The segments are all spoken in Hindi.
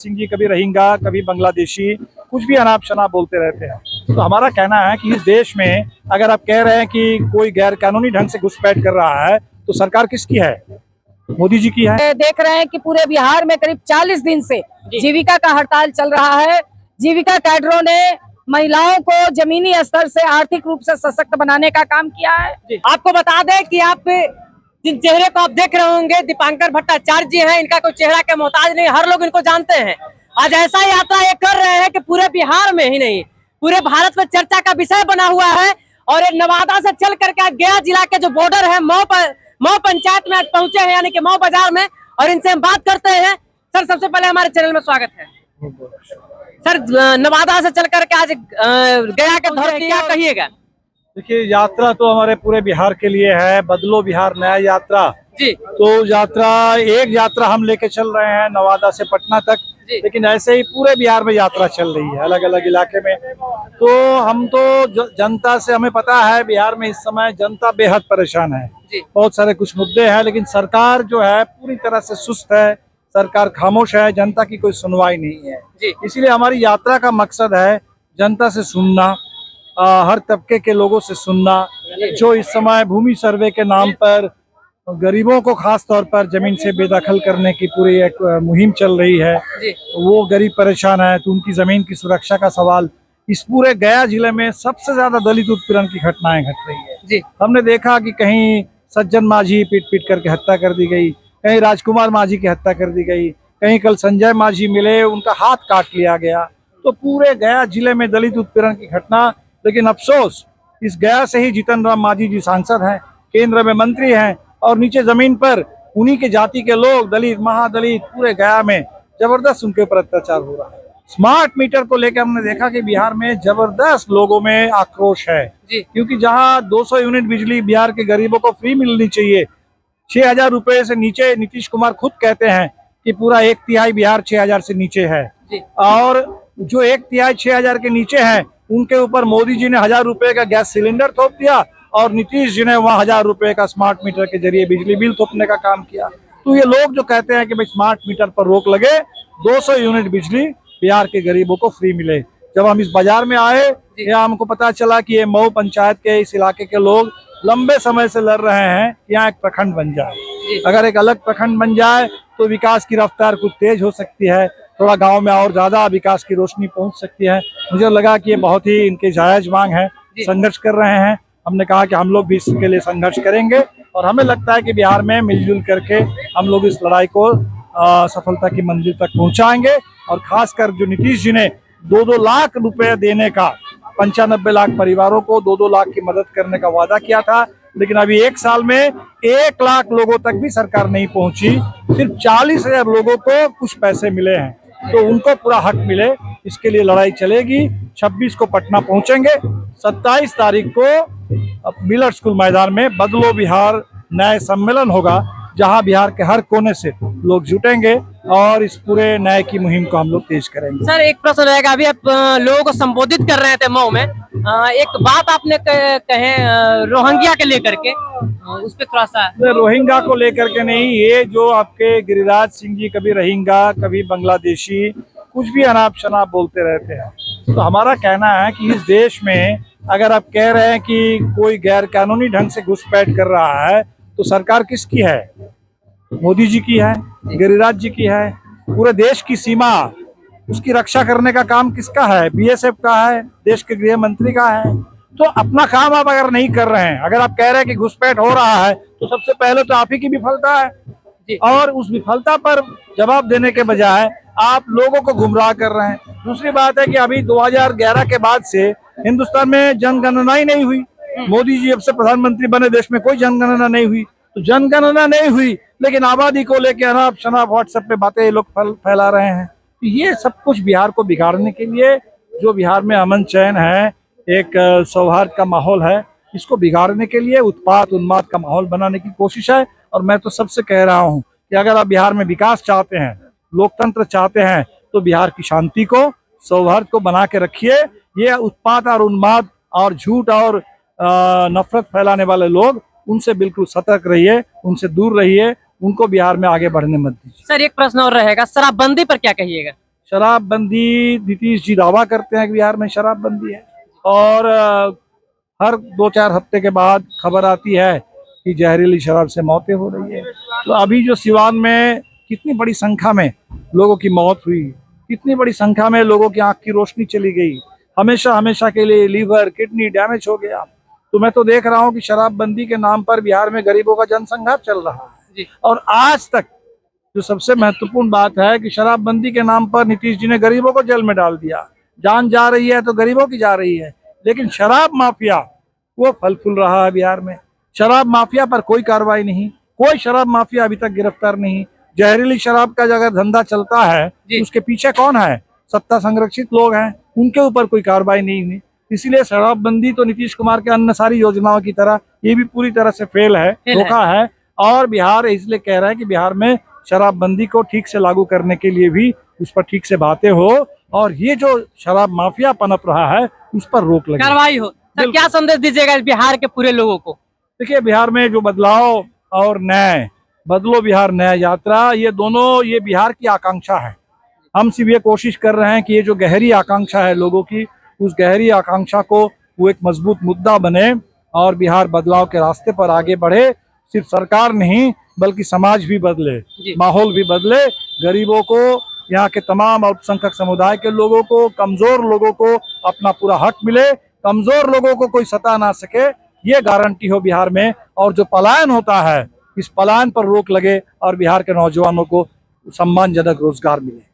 सिंह जी कभी रोहिंग्या कभी बांग्लादेशी कुछ भी अनाप शनाप बोलते रहते हैं। तो हमारा कहना है कि इस देश में अगर आप कह रहे हैं कि कोई गैर कानूनी ढंग से घुसपैठ कर रहा है तो सरकार किसकी है? मोदी जी की है। देख रहे हैं कि पूरे बिहार में करीब 40 दिन से जीविका का हड़ताल चल रहा है। जीविका कैडरों ने महिलाओं को जमीनी स्तर से आर्थिक रूप से सशक्त बनाने का काम किया है। आपको बता दें कि आप जिन चेहरे को आप देख रहे होंगे, दीपांकर भट्टाचार्य जी हैं। इनका कोई चेहरा के मोहताज नहीं, हर लोग इनको जानते हैं। आज ऐसा यात्रा ये कर रहे हैं कि पूरे बिहार में ही नहीं, पूरे भारत में चर्चा का विषय बना हुआ है। और नवादा से चल करके आज गया जिला के जो बॉर्डर है मऊ पंचायत में आज पहुंचे हैं, यानी कि मऊ बाजार में, और इनसे हम बात करते हैं। सर, सबसे पहले हमारे चैनल में स्वागत है। सर, नवादा से चल करके आज गया के धरती, क्या कहिएगा? देखिए, यात्रा तो हमारे पूरे बिहार के लिए है, बदलो बिहार नया यात्रा जी। तो एक यात्रा हम लेके चल रहे हैं नवादा से पटना तक, लेकिन ऐसे ही पूरे बिहार में यात्रा चल रही है अलग अलग इलाके में। तो हम तो जनता से, हमें पता है बिहार में इस समय जनता बेहद परेशान है। बहुत सारे कुछ मुद्दे हैं, लेकिन सरकार जो है पूरी तरह से सुस्त है, सरकार खामोश है, जनता की कोई सुनवाई नहीं है। इसीलिए हमारी यात्रा का मकसद है जनता से सुनना, हर तबके के लोगों से सुनना। जो इस समय भूमि सर्वे के नाम पर गरीबों को खास तौर पर जमीन से बेदखल करने की पूरी एक मुहिम चल रही है, वो गरीब परेशान है, तो उनकी जमीन की सुरक्षा का सवाल। इस पूरे गया जिले में सबसे ज्यादा दलित उत्पीड़न की घटनाएं घट रही है। हमने देखा कि कहीं सज्जन माझी पीट पीट करके हत्या कर दी गई, कहीं राजकुमार माझी की हत्या कर दी गई, कहीं कल संजय माझी मिले, उनका हाथ काट लिया गया। तो पूरे गया जिले में दलित उत्पीड़न की घटना। लेकिन अफसोस, इस गया से ही जीतन राम माझी जी सांसद हैं, केंद्र में मंत्री हैं, और नीचे जमीन पर उन्हीं के जाति के लोग, दलित महादलित, पूरे गया में जबरदस्त उनके ऊपर अत्याचार हो रहा है। स्मार्ट मीटर को लेकर हमने देखा कि बिहार में जबरदस्त लोगों में आक्रोश है, क्योंकि जहां 200 यूनिट बिजली बिहार के गरीबों को फ्री मिलनी चाहिए, 6,000 रुपए से नीचे नीतीश कुमार खुद कहते हैं कि पूरा 1/3 बिहार 6,000 से नीचे है। और जो 1/3 6,000 के नीचे है, उनके ऊपर मोदी जी ने 1,000 रुपए का गैस सिलेंडर थोप दिया, और नीतीश जी ने वहाँ 1,000 रुपए का स्मार्ट मीटर के जरिए बिजली बिल थोपने का काम किया। तो ये लोग जो कहते हैं कि भाई स्मार्ट मीटर पर रोक लगे, 200 यूनिट बिजली बिहार के गरीबों को फ्री मिले। जब हम इस बाजार में आए, यहाँ हमको पता चला कि ये मऊ पंचायत के इस इलाके के लोग लंबे समय से लड़ रहे हैं कि यहाँ एक प्रखंड बन जाए। अगर एक अलग प्रखंड बन जाए तो विकास की रफ्तार कुछ तेज हो सकती है, थोड़ा गांव में और ज्यादा विकास की रोशनी पहुंच सकती है। मुझे लगा कि ये बहुत ही इनके जायज मांग है, संघर्ष कर रहे हैं। हमने कहा कि हम लोग भी इसके लिए संघर्ष करेंगे, और हमें लगता है कि बिहार में मिलजुल करके हम लोग इस लड़ाई को सफलता की मंजिल तक पहुंचाएंगे। और खासकर जो नीतीश जी ने 2-2 लाख रुपए देने का, 95 लाख परिवारों को 2-2 लाख की मदद करने का वादा किया था, लेकिन अभी 1 साल में 1 लाख लोगों तक भी सरकार नहीं पहुंची। सिर्फ 40,000 लोगों को कुछ पैसे मिले हैं, तो उनको पूरा हक मिले, इसके लिए लड़ाई चलेगी। 26 को पटना पहुंचेंगे, 27 तारीख को मिलर स्कूल मैदान में बदलो बिहार न्याय सम्मेलन होगा, जहां बिहार के हर कोने से लोग जुटेंगे और इस पूरे न्याय की मुहिम को हम लोग तेज करेंगे। सर, एक प्रश्न रहेगा। अभी आप लोगों को संबोधित कर रहे थे मऊ में, एक बात आपने कहे रोहिंग्या के लेकर के, उस पर थोड़ा सा। रोहिंग्या को लेकर के नहीं, ये जो आपके गिरिराज सिंह जी कभी रोहिंग्या कभी बांग्लादेशी कुछ भी अनाप शनाप बोलते रहते हैं। तो हमारा कहना है कि इस देश में अगर आप कह रहे हैं कि कोई गैर कानूनी ढंग से घुसपैठ कर रहा है तो सरकार किसकी है? मोदी जी की है, गिरिराज जी की है। पूरे देश की सीमा, उसकी रक्षा करने का काम किसका है? BSF का है, देश के गृह मंत्री का है। तो अपना काम आप अगर नहीं कर रहे हैं, अगर आप कह रहे हैं कि घुसपैठ हो रहा है, तो सबसे पहले तो आप ही की विफलता है, और उस विफलता पर जवाब देने के बजाय आप लोगों को गुमराह कर रहे हैं। दूसरी बात है कि अभी 2011 के बाद से हिंदुस्तान में जनगणना ही नहीं हुई। मोदी जी जब से प्रधानमंत्री बने, देश में कोई जनगणना नहीं हुई। तो जनगणना नहीं हुई, लेकिन आबादी को लेकर अनाप शनाप व्हाट्सएप पे बातें ये लोग फैला रहे हैं। तो ये सब कुछ बिहार को बिगाड़ने के लिए, जो बिहार में अमन चैन है, एक सौहार्द का माहौल है, इसको बिगाड़ने के लिए उत्पात उन्माद का माहौल बनाने की कोशिश है। और मैं तो सबसे कह रहा हूँ कि अगर आप बिहार में विकास चाहते हैं, लोकतंत्र चाहते हैं, तो बिहार की शांति को, सौहार्द को बना के रखिए। ये उत्पात और उन्माद और झूठ और नफरत फैलाने वाले लोग, उनसे बिल्कुल सतर्क रहिए, उनसे दूर रहिए, उनको बिहार में आगे बढ़ने मत दीजिए। सर, एक प्रश्न और रहेगा, शराबबंदी पर क्या कहिएगा? शराबबंदी, नीतीश जी दावा करते हैं कि बिहार में शराबबंदी है, और हर 2-4 हफ्ते के बाद खबर आती है कि जहरीली शराब से मौतें हो रही है। तो अभी जो सिवान में कितनी बड़ी संख्या में लोगों की मौत हुई, कितनी बड़ी संख्या में लोगों की आंख की रोशनी चली गई, हमेशा हमेशा के लिए लीवर किडनी डैमेज हो गया। तो मैं तो देख रहा हूँ कि शराबबंदी के नाम पर बिहार में गरीबों का जनसंहार चल रहा है। और आज तक जो सबसे महत्वपूर्ण बात है कि शराबबंदी के नाम पर नीतीश जी ने गरीबों को जेल में डाल दिया। जान जा रही है तो गरीबों की जा रही है, लेकिन शराब माफिया वो फल फूल रहा है बिहार में। शराब माफिया पर कोई कार्रवाई नहीं, कोई शराब माफिया अभी तक गिरफ्तार नहीं। जहरीली शराब का अगर धंधा चलता है तो उसके पीछे कौन है? सत्ता संरक्षित लोग हैं, उनके ऊपर कोई कार्रवाई नहीं हुई। इसीलिए शराबबंदी तो नीतीश कुमार के अन्य सारी योजनाओं की तरह ये भी पूरी तरह से फेल है, धोखा है। और बिहार इसलिए कह रहा है कि बिहार में शराबबंदी को ठीक से लागू करने के लिए भी उस पर ठीक से बातें हो, और ये जो शराब माफिया पनप रहा है उस पर रोक लगे, कार्रवाई हो। तो क्या संदेश दीजिएगा बिहार के पूरे लोगों को? देखिए, बिहार में जो बदलाव और न्याय, बदलो बिहार न्याय यात्रा, ये दोनों ये बिहार की आकांक्षा है। हम सिर्फ ये कोशिश कर रहे हैं कि ये जो गहरी आकांक्षा है लोगों की, उस गहरी आकांक्षा को वो एक मजबूत मुद्दा बने और बिहार बदलाव के रास्ते पर आगे बढ़े। सिर्फ सरकार नहीं बल्कि समाज भी बदले, माहौल भी बदले, गरीबों को, यहाँ के तमाम अल्पसंख्यक समुदाय के लोगों को, कमजोर लोगों को अपना पूरा हक मिले, कमजोर लोगों को कोई सता ना सके, ये गारंटी हो बिहार में। और जो पलायन होता है, इस पलायन पर रोक लगे और बिहार के नौजवानों को सम्मानजनक रोजगार मिले।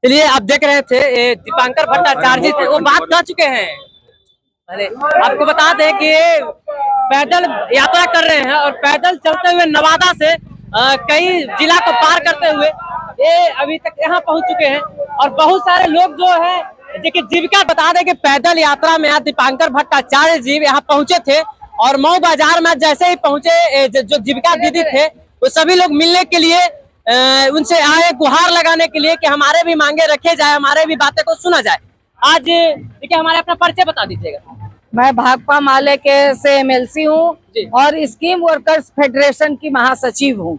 चलिए, आप देख रहे थे दीपांकर भट्टाचार्य जी थे, वो बात कर चुके हैं। अरे आपको बता दें कि पैदल यात्रा कर रहे हैं और पैदल चलते हुए नवादा से कई जिला को पार करते हुए ये अभी तक यहाँ पहुंच चुके हैं। और बहुत सारे लोग जो है, देखिए जीविका बता दें कि पैदल यात्रा में आज दीपांकर भट्टाचार्य जी यहाँ पहुंचे थे और मऊ बाजार में जैसे ही पहुंचे, जो जीविका दीदी थे वो सभी लोग मिलने के लिए उनसे आए, गुहार लगाने के लिए कि हमारे भी मांगे रखे जाए, हमारे भी बातें को सुना जाए। आज देखिए, हमारे अपना परिचय बता दीजिएगा। मैं भाकपा माले के से एमएलसी हूँ और स्कीम वर्कर्स फेडरेशन की महासचिव हूँ।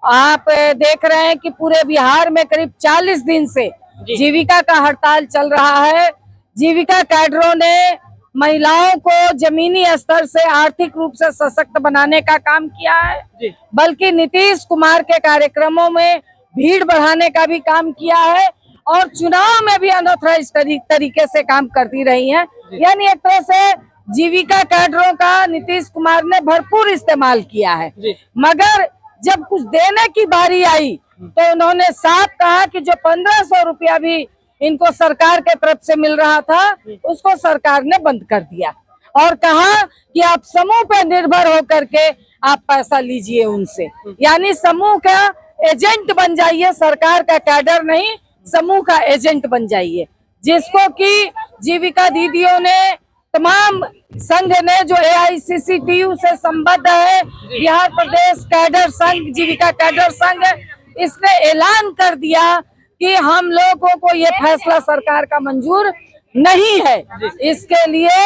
आप देख रहे हैं कि पूरे बिहार में करीब 40 दिन से जीविका का हड़ताल चल रहा है। जीविका कैडरों ने महिलाओं को जमीनी स्तर से आर्थिक रूप से सशक्त बनाने का काम किया है, बल्कि नीतीश कुमार के कार्यक्रमों में भीड़ बढ़ाने का भी काम किया है और चुनाव में भी अनऑथराइज्ड तरीके से काम करती रही हैं। यानी एक तरह से जीविका कैडरों का नीतीश कुमार ने भरपूर इस्तेमाल किया है। मगर जब कुछ देने की बारी आई तो उन्होंने साफ कहा कि जो 1500 रुपया भी इनको सरकार के तरफ से मिल रहा था उसको सरकार ने बंद कर दिया और कहा कि आप समूह पे निर्भर होकर के आप पैसा लीजिए उनसे, यानी समूह का एजेंट बन जाइए, सरकार का कैडर नहीं, समूह का एजेंट बन जाइए। जिसको कि जीविका दीदियों ने, तमाम संघ ने, जो AICCTU से संबद्ध है, बिहार प्रदेश कैडर संघ, जीविका कैडर संघ, इसने ऐलान कर दिया कि हम लोगों को ये फैसला सरकार का मंजूर नहीं है, इसके लिए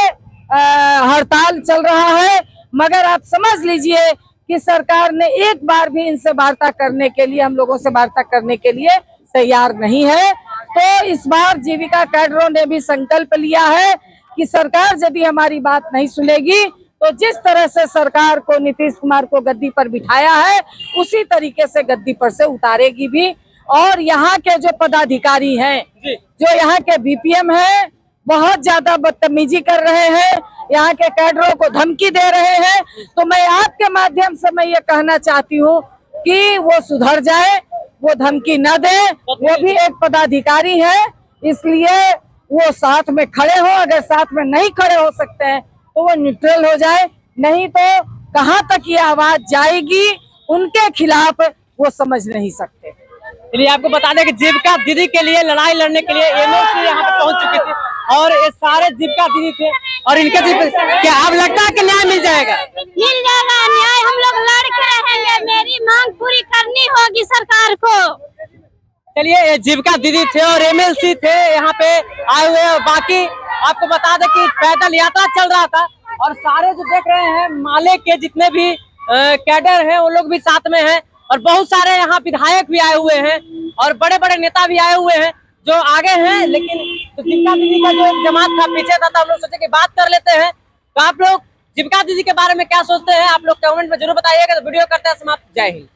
हड़ताल चल रहा है। मगर आप समझ लीजिए कि सरकार ने एक बार भी इनसे वार्ता करने के लिए, हम लोगों से वार्ता करने के लिए तैयार नहीं है। तो इस बार जीविका कैडरों ने भी संकल्प लिया है कि सरकार यदि हमारी बात नहीं सुनेगी तो जिस तरह से सरकार को, नीतीश कुमार को गद्दी पर बिठाया है उसी तरीके से गद्दी पर से उतारेगी भी। और यहाँ के जो पदाधिकारी हैं, जो यहाँ के BPM हैं, बहुत ज्यादा बदतमीजी कर रहे हैं, यहाँ के कैडरों को धमकी दे रहे हैं। तो मैं आपके माध्यम से मैं ये कहना चाहती हूँ कि वो सुधर जाए, वो धमकी न दे। वो भी एक पदाधिकारी है, इसलिए वो साथ में खड़े हो। अगर साथ में नहीं खड़े हो सकते हैं तो वो न्यूट्रल हो जाए, नहीं तो कहाँ तक ये आवाज जाएगी उनके खिलाफ वो समझ नहीं सकते। चलिए, आपको बता दें कि जीविका दीदी के लिए लड़ाई लड़ने के लिए MLC यहाँ पे पहुंच चुके थे और ये सारे जीविका दीदी थे और इनके क्या अब लगता है कि न्याय मिल जाएगा? मिल जाएगा न्याय, हम लोग लड़ के रहेंगे, मेरी मांग पूरी करनी होगी सरकार को। चलिए, जीविका दीदी थे और MLC थे यहाँ पे आए हुए। बाकी आपको बता दें कि पैदल यात्रा चल रहा था और सारे जो देख रहे हैं माले के जितने भी कैडर हैं वो लोग भी साथ में हैं और बहुत सारे यहाँ विधायक भी आए हुए हैं और बड़े बड़े नेता भी आए हुए हैं। जो आगे हैं, लेकिन तो जीविका दीदी का जो एक जमात था पीछे था, तो हम लोग सोचे कि बात कर लेते हैं। तो आप लोग जीविका दीदी के बारे में क्या सोचते हैं, आप लोग कमेंट में जरूर बताइएगा। तो वीडियो करते हैं समाप्त। जय हिंद।